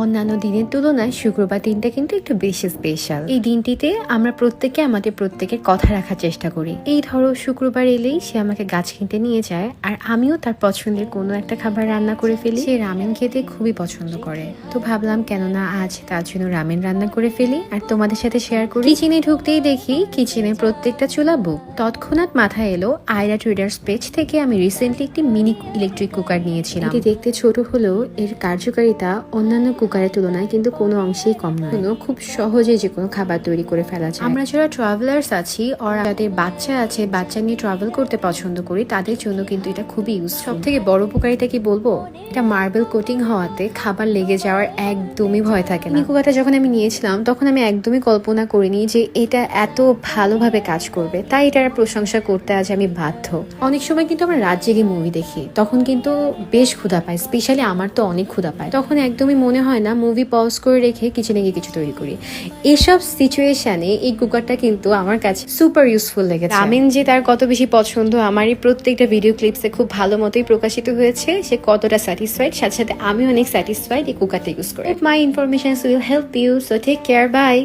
অন্যান্য দিনের তুলনায় শুক্রবার দিনটা কিন্তু একটু বেশি স্পেশাল। এই দিনটিতে আমরা প্রত্যেকে আমাদের প্রত্যেকের কথা রাখার চেষ্টা করি। এই ধরো শুক্রবার এলেই সে আমাকে গাছ কিনতে নিয়ে যায়, আর আমিও তার পছন্দের কোনো একটা খাবার রান্না করে ফেলি। সে রামেন খেতে খুবই পছন্দ করে, তো ভাবলাম কেননা আজ তার জন্য রামেন রান্না করে ফেলি আর তোমাদের সাথে শেয়ার করি। কিচেনে ঢুকতেই দেখি কিচেনের প্রত্যেকটা চুলা বুক। তৎক্ষণাৎ মাথায় এলো আয়রা ট্রেডার্স পেজ থেকে আমি রিসেন্টলি একটি মিনি ইলেকট্রিক কুকার নিয়েছিলাম। এটি দেখতে ছোট হলেও এর কার্যকারিতা অন্যান্য কুকারের তুলনায় কিন্তু কোনো অংশেই কম নয়। খুব সহজে যে কোনো খাবার তৈরি করে ফেলা যায়। আমরা যারা ট্রাভেলার্স আছি আর যাদের বাচ্চা আছে, বাচ্চা নিয়ে ট্রাভেল করতে পছন্দ করি, তাদের জন্য কিন্তু এটা খুবই ইউজফুল। সব থেকে বড় উপকারিতা কি বলবো, এটা মার্বেল কোটিং হওয়াতে খাবার লেগে যাওয়ার একদমই ভয় থাকে না। কুকারটা যখন আমি নিয়েছিলাম তখন আমি একদমই কল্পনা করিনি যে এটা এত ভালোভাবে কাজ করবে, তাই এটার প্রশংসা করতে আজ আমি বাধ্য। অনেক সময় কিন্তু আমরা রাত জেগে মুভি দেখি, তখন কিন্তু বেশ ক্ষুধা পায়, স্পেশালি আমার তো অনেক ক্ষুধা পায়। তখন একদমই মনে হয় না মুভি পজ করে রেখে কিচেনে গিয়ে কিছু তৈরি করি। এসব সিচুয়েশনে এই কুকারটা কিন্তু আমার কাছে সুপার ইউজফুল লেগেছে। রামেন যে তার কত বেশি পছন্দ আমার এই প্রত্যেকটা ভিডিও ক্লিপসে খুব ভালো মতোই প্রকাশিত হয়েছে। সে কতটা স্যাটিসফাইড, সাথে সাথে আমি অনেক স্যাটিসফাইড এই কুকারটা ইউজ করে। My information will help you, so take care, by.